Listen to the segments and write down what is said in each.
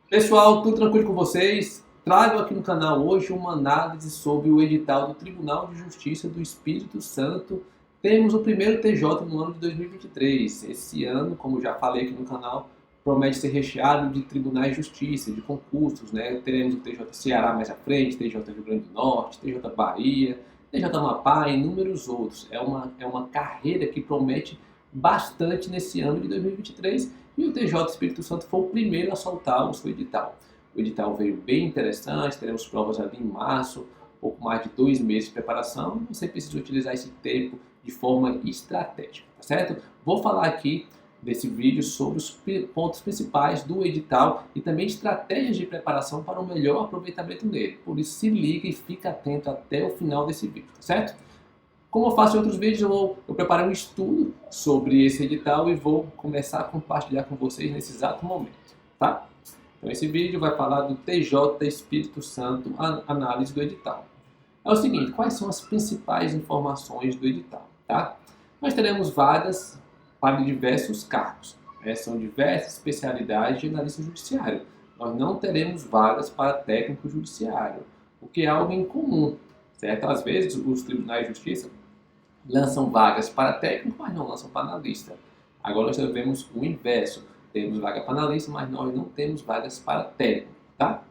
Pessoal, tudo tranquilo com vocês? Trago aqui no canal hoje uma análise sobre o edital do Tribunal de Justiça do Espírito Santo. Temos o primeiro TJ no ano de 2023. Esse ano, como já falei aqui no canal, promete ser recheado de tribunais de justiça, de concursos, né? Teremos o TJ Ceará mais à frente, TJ Rio Grande do Norte, TJ Bahia, TJ Amapá e inúmeros outros. É uma carreira que promete bastante nesse ano de 2023 e o TJ Espírito Santo foi o primeiro a soltar o seu edital. O edital veio bem interessante, teremos provas ali em março, pouco mais de 2 meses de preparação. Você precisa utilizar esse tempo de forma estratégica, tá certo? Vou falar aqui desse vídeo sobre os pontos principais do edital e também estratégias de preparação para o melhor aproveitamento dele. Por isso, se liga e fica atento até o final desse vídeo, tá certo? Como eu faço em outros vídeos, eu preparei um estudo sobre esse edital e vou começar a compartilhar com vocês nesse exato momento, tá? Então esse vídeo vai falar do TJ Espírito Santo, a análise do edital. É o seguinte, quais são as principais informações do edital, tá? Nós teremos vagas para diversos cargos, né? São diversas especialidades de analista judiciário. Nós não teremos vagas para técnico judiciário, o que é algo incomum, certo? Às vezes os tribunais de justiça lançam vagas para técnico, mas não lançam para analista. Agora nós vemos o inverso. Temos vaga para analista, mas nós não temos vagas para técnico, tá?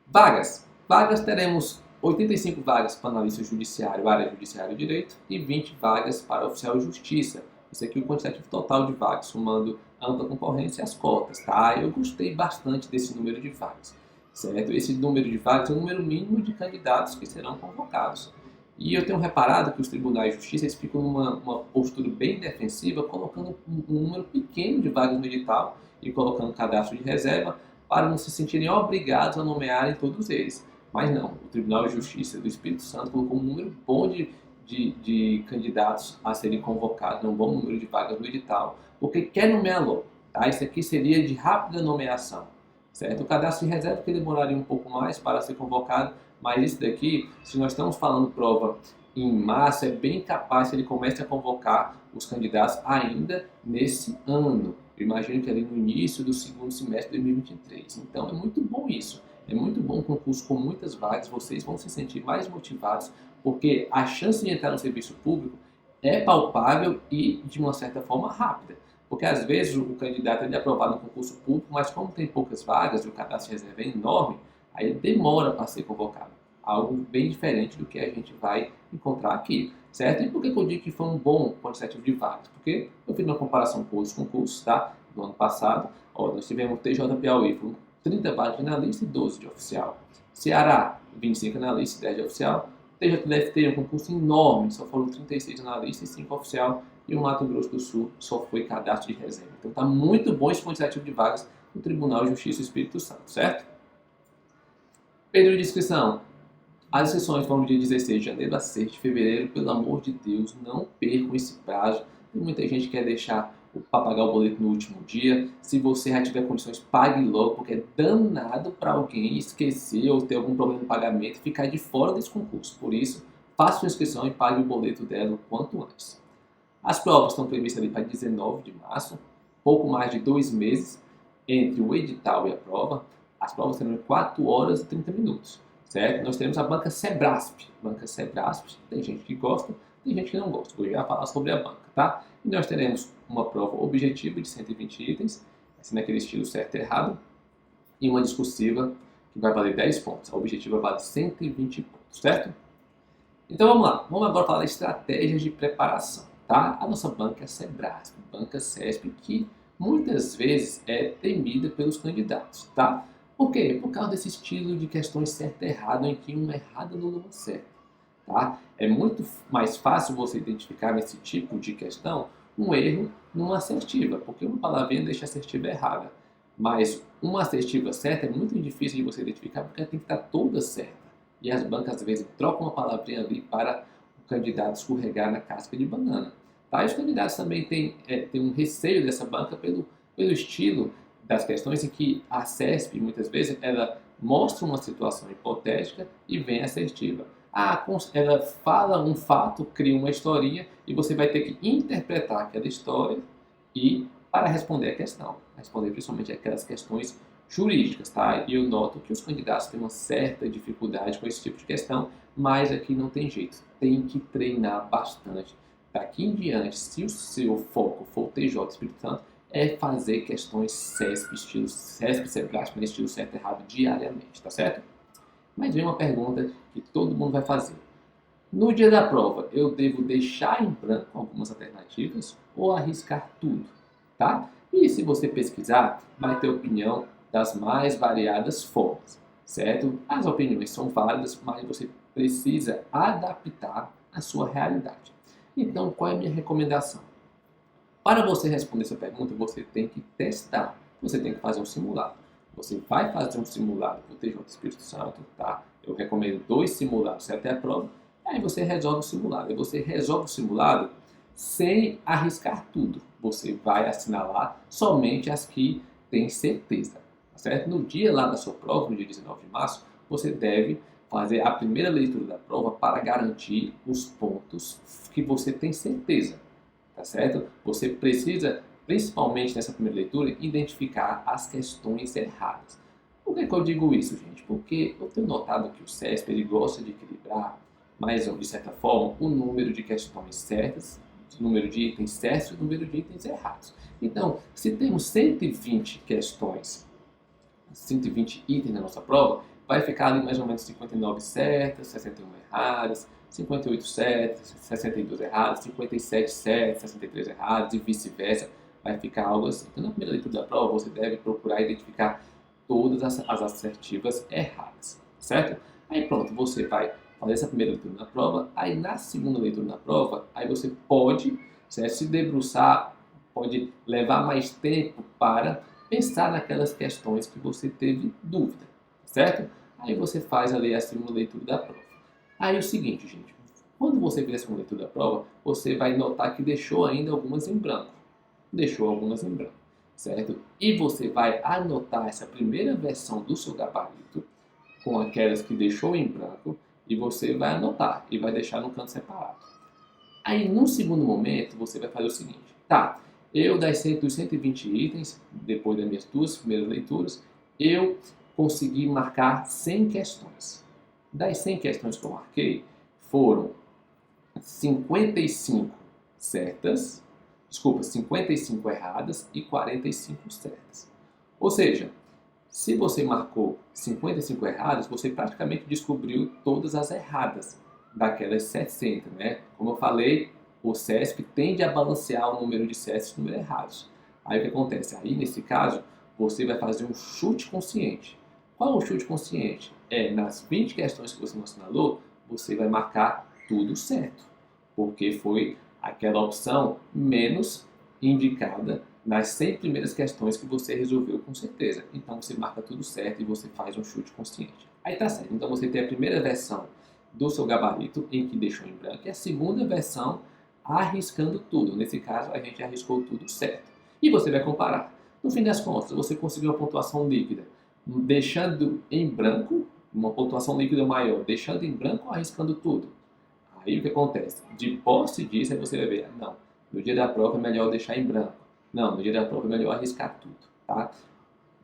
Vagas. Vagas teremos 85 vagas para analista judiciário, área judiciária e direito, e 20 vagas para oficial de justiça. Isso aqui é o quantitativo total de vagas, somando a ampla concorrência e as cotas, tá? Eu gostei bastante desse número de vagas, certo? Esse número de vagas é o número mínimo de candidatos que serão convocados. E eu tenho reparado que os tribunais de justiça eles ficam numa postura bem defensiva, colocando um número pequeno de vagas no edital e colocando cadastro de reserva para não se sentirem obrigados a nomearem todos eles. Mas não, o Tribunal de Justiça do Espírito Santo colocou um número bom de candidatos a serem convocados, um bom número de vagas no edital, porque quer nomear logo. Tá? Isso aqui seria de rápida nomeação. Certo? O cadastro de reserva que demoraria um pouco mais para ser convocado, mas isso daqui, se nós estamos falando prova em março, é bem capaz que ele comece a convocar os candidatos ainda nesse ano. Eu imagino que ali no início do segundo semestre de 2023. Então é muito bom isso. É muito bom um concurso com muitas vagas, vocês vão se sentir mais motivados, porque a chance de entrar no serviço público é palpável e de uma certa forma rápida. Porque às vezes o candidato é aprovado no concurso público, mas como tem poucas vagas e o cadastro de reserva é enorme, aí ele demora para ser convocado. Algo bem diferente do que a gente vai encontrar aqui, certo? E por que eu digo que foi um bom quantitativo de vagas? Porque eu fiz uma comparação com outros concursos, tá? Do ano passado, ó, nós tivemos o TJ Piauí, foram 30 vagas de analista e 12 de oficial. Ceará, 25 analistas e 10 de oficial. TJDFT é um concurso enorme, só foram 36 analistas e 5 oficial. E o Mato Grosso do Sul só foi cadastro de reserva. Então está muito bom esse quantitativo de vagas no Tribunal de Justiça do Espírito Santo, certo? Período de inscrição. As inscrições vão do dia 16 de janeiro a 6 de fevereiro. Pelo amor de Deus, não percam esse prazo. Tem muita gente que quer deixar para pagar o boleto no último dia. Se você já tiver condições, pague logo, porque é danado para alguém esquecer ou ter algum problema no pagamento e ficar de fora desse concurso. Por isso, faça sua inscrição e pague o boleto dela o quanto antes. As provas estão previstas ali para 19 de março, pouco mais de 2 meses entre o edital e a prova. As provas terão 4 horas e 30 minutos, certo? Nós temos a banca Sebrasp. Banca Sebrasp, tem gente que gosta, tem gente que não gosta. Vou já falar sobre a banca, tá? E nós teremos uma prova objetiva de 120 itens, assim naquele estilo certo e errado, e uma discursiva que vai valer 10 pontos. A objetiva vale 120 pontos, certo? Então vamos lá, vamos agora falar de estratégias de preparação. Tá? A nossa banca é a Sebrasp, banca CESP, que muitas vezes é temida pelos candidatos. Tá? Por quê? Por causa desse estilo de questões certo e errado, em que uma errada anula uma certa. Tá? É muito mais fácil você identificar nesse tipo de questão um erro numa assertiva, porque uma palavrinha deixa a assertiva errada. Mas uma assertiva certa é muito difícil de você identificar, porque ela tem que estar toda certa. E as bancas às vezes trocam uma palavrinha ali para o candidato escorregar na casca de banana. Tá? E os candidatos também têm um receio dessa banca pelo estilo das questões em que a CESP, muitas vezes, ela mostra uma situação hipotética e vem assertiva. Ela fala um fato, cria uma historinha e você vai ter que interpretar aquela história e para responder a questão, responder principalmente aquelas questões jurídicas, tá? E eu noto que os candidatos têm uma certa dificuldade com esse tipo de questão, mas aqui não tem jeito, tem que treinar bastante. Daqui em diante, se o seu foco for o TJ Espírito Santo, é fazer questões CESP, estilo CESP, CEPRASP, estilo certo e errado diariamente, tá certo? Mas vem uma pergunta que todo mundo vai fazer. No dia da prova, eu devo deixar em branco algumas alternativas ou arriscar tudo, tá? E se você pesquisar, vai ter opinião das mais variadas formas, certo? As opiniões são válidas, mas você precisa adaptar a sua realidade. Então, qual é a minha recomendação? Para você responder essa pergunta, você tem que testar, você tem que fazer um simulado. Você vai fazer um simulado para o TJ Espírito Santo, tá? Eu recomendo 2 simulados até a prova, aí você resolve o simulado. E você resolve o simulado sem arriscar tudo. Você vai assinalar somente as que tem certeza, tá certo? No dia lá da sua prova, no dia 19 de março, você deve fazer a primeira leitura da prova para garantir os pontos que você tem certeza, tá certo? Você precisa, principalmente nessa primeira leitura, identificar as questões erradas. Por que eu digo isso, gente? Porque eu tenho notado que o CESP ele gosta de equilibrar, mais de certa forma, o número de questões certas, o número de itens certos e o número de itens errados. Então, se temos 120 questões, 120 itens na nossa prova, vai ficar ali mais ou menos 59 certas, 61 erradas, 58 certas, 62 erradas, 57 certas, 63 erradas e vice-versa. Vai ficar algo assim. Então, na primeira leitura da prova, você deve procurar identificar todas as assertivas erradas, certo? Aí pronto, você vai fazer essa primeira leitura na prova, aí na segunda leitura na prova, aí você pode, certo, se debruçar, pode levar mais tempo para pensar naquelas questões que você teve dúvida, certo? Aí você faz ali a segunda leitura da prova. Aí o seguinte, gente, quando você fizer a segunda leitura da prova, você vai notar que deixou ainda algumas em branco. Deixou algumas em branco, certo? E você vai anotar essa primeira versão do seu gabarito com aquelas que deixou em branco e você vai anotar e vai deixar no canto separado. Aí, num segundo momento, você vai fazer o seguinte, tá, eu dos 120 itens, depois das minhas 2 primeiras leituras, eu consegui marcar 100 questões. Das 100 questões que eu marquei, foram 55 certas, 55 erradas e 45 certas. Ou seja, se você marcou 55 erradas, você praticamente descobriu todas as erradas daquelas 60, né? Como eu falei, o CESP tende a balancear o número de certos e o número errados. Aí o que acontece? Aí, nesse caso, você vai fazer um chute consciente. Qual é o chute consciente? Nas 20 questões que você não assinalou, você vai marcar tudo certo, porque foi aquela opção menos indicada nas 100 primeiras questões que você resolveu com certeza. Então você marca tudo certo e você faz um chute consciente. Aí tá certo. Então você tem a primeira versão do seu gabarito em que deixou em branco e a segunda versão arriscando tudo. Nesse caso a gente arriscou tudo certo. E você vai comparar. No fim das contas, você conseguiu uma pontuação líquida deixando em branco, uma pontuação líquida maior, deixando em branco ou arriscando tudo? Aí o que acontece? De posse disso, aí você vai ver, não, no dia da prova é melhor deixar em branco. Não, no dia da prova é melhor arriscar tudo, tá?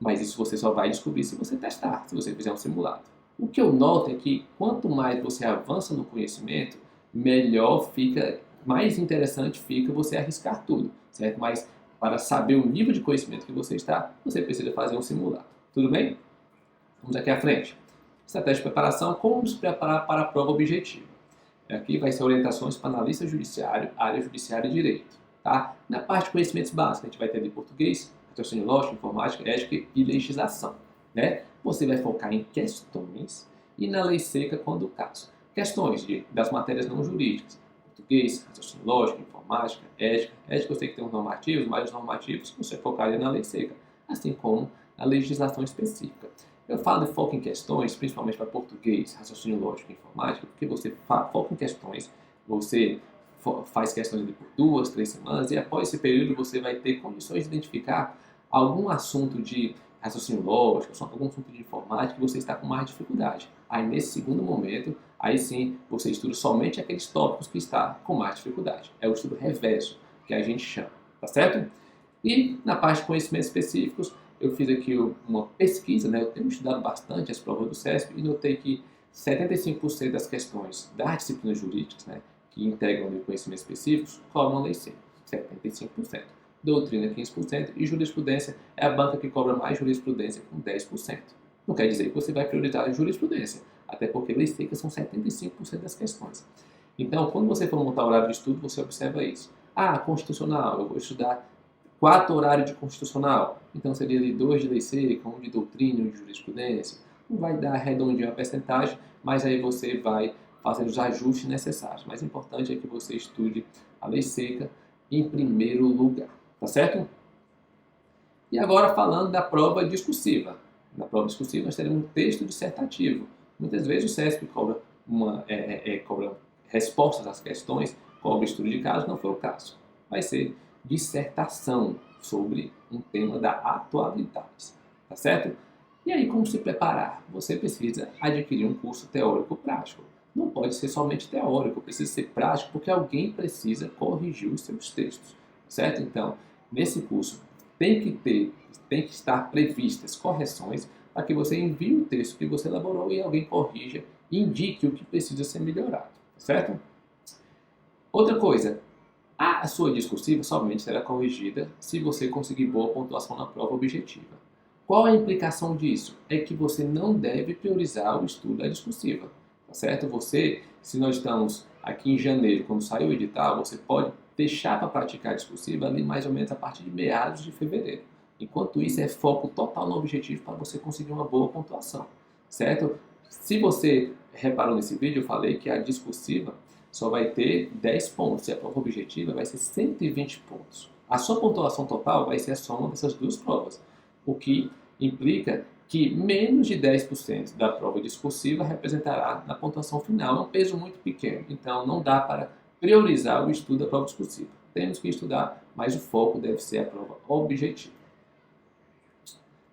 Mas isso você só vai descobrir se você testar, se você fizer um simulado. O que eu noto é que quanto mais você avança no conhecimento, melhor fica, mais interessante fica você arriscar tudo, certo? Mas para saber o nível de conhecimento que você está, você precisa fazer um simulado. Tudo bem? Vamos aqui à frente. Estratégia de preparação, como nos preparar para a prova objetiva. Aqui vai ser orientações para analista judiciário, área judiciária e direito. Tá? Na parte de conhecimentos básicos, a gente vai ter de português, raciocínio lógico, informática, ética e legislação. Né? Você vai focar em questões e na lei seca quando o caso. Questões das matérias não jurídicas. Português, raciocínio lógico, informática, ética. Ética eu sei que tem os normativos, mas os normativos você focaria na lei seca, assim como a legislação específica. Eu falo de foco em questões, principalmente para português, raciocínio lógico e informática, porque você foca em questões, você faz questões por 2, 3 semanas e após esse período você vai ter condições de identificar algum assunto de raciocínio lógico, algum assunto de informática que você está com mais dificuldade. Aí nesse segundo momento, aí sim você estuda somente aqueles tópicos que está com mais dificuldade. É o estudo reverso que a gente chama, tá certo? E na parte de conhecimentos específicos, eu fiz aqui uma pesquisa, né? Eu tenho estudado bastante as provas do CESP e notei que 75% das questões das disciplinas jurídicas, né, que integram conhecimentos específicos, cobram lei seca, 75%. Doutrina, 15%, e jurisprudência é a banca que cobra mais jurisprudência, com 10%. Não quer dizer que você vai priorizar a jurisprudência, até porque lei seca são 75% das questões. Então, quando você for montar o horário de estudo, você observa isso. Ah, constitucional, eu vou estudar 4 horários de constitucional, então seria ali 2 de lei seca, 1 de doutrina, 1 de jurisprudência. Não vai dar redondinho a percentagem, mas aí você vai fazer os ajustes necessários. Mas o importante é que você estude a lei seca em primeiro lugar, tá certo? E agora falando da prova discursiva. Na prova discursiva nós teremos um texto dissertativo. Muitas vezes o CESP cobra, cobra respostas às questões, cobra estudo de caso, não foi o caso. Vai ser dissertação sobre um tema da atualidade, tá certo? E aí, como se preparar? Você precisa adquirir um curso teórico-prático. Não pode ser somente teórico, precisa ser prático, porque alguém precisa corrigir os seus textos, certo? Então, nesse curso, tem que estar previstas correções para que você envie o texto que você elaborou e alguém corrija e indique o que precisa ser melhorado, certo? Outra coisa, a sua discursiva somente será corrigida se você conseguir boa pontuação na prova objetiva. Qual a implicação disso? É que você não deve priorizar o estudo da discursiva, tá certo? Você, se nós estamos aqui em janeiro, quando saiu o edital, você pode deixar para praticar a discursiva ali mais ou menos a partir de meados de fevereiro. Enquanto isso, é foco total no objetivo para você conseguir uma boa pontuação, certo? Se você reparou nesse vídeo, eu falei que a discursiva só vai ter 10 pontos e a prova objetiva vai ser 120 pontos. A sua pontuação total vai ser a soma dessas duas provas, o que implica que menos de 10% da prova discursiva representará na pontuação final. É um peso muito pequeno, então não dá para priorizar o estudo da prova discursiva. Temos que estudar, mas o foco deve ser a prova objetiva.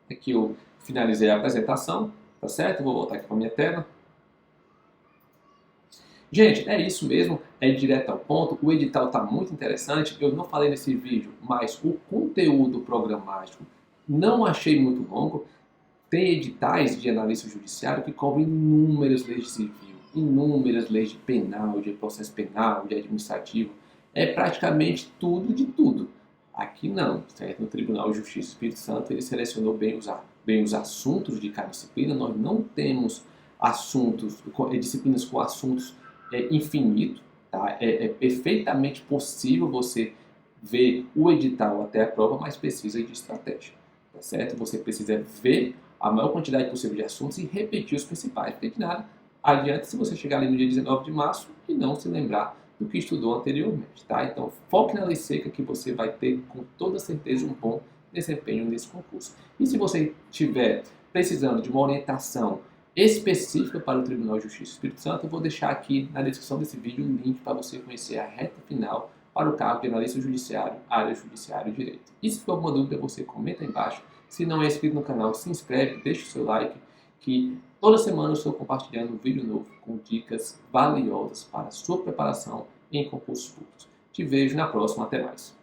Aqui eu finalizei a apresentação, tá certo? Vou voltar aqui para a minha tela. Gente, é isso mesmo, é direto ao ponto, o edital está muito interessante, eu não falei nesse vídeo, mas o conteúdo programático não achei muito longo. Tem editais de analista judiciário que cobrem inúmeras leis de civil, inúmeras leis de penal, de processo penal, de administrativo, é praticamente tudo de tudo. Aqui não, certo? No Tribunal de Justiça do Espírito Santo ele selecionou bem os assuntos de cada disciplina, nós não temos disciplinas com assuntos infinito, tá? É perfeitamente possível você ver o edital até a prova, mas precisa de estratégia, tá certo? Você precisa ver a maior quantidade possível de assuntos e repetir os principais, porque de nada adianta se você chegar ali no dia 19 de março e não se lembrar do que estudou anteriormente, tá? Então foque na lei seca que você vai ter com toda certeza um bom desempenho nesse concurso. E se você estiver precisando de uma orientação específica para o Tribunal de Justiça do Espírito Santo, eu vou deixar aqui na descrição desse vídeo um link para você conhecer a reta final para o cargo de analista judiciário, área judiciário e direito. E se for alguma dúvida, você comenta aí embaixo. Se não é inscrito no canal, se inscreve, deixa o seu like, que toda semana eu estou compartilhando um vídeo novo com dicas valiosas para a sua preparação em concursos públicos. Te vejo na próxima, até mais.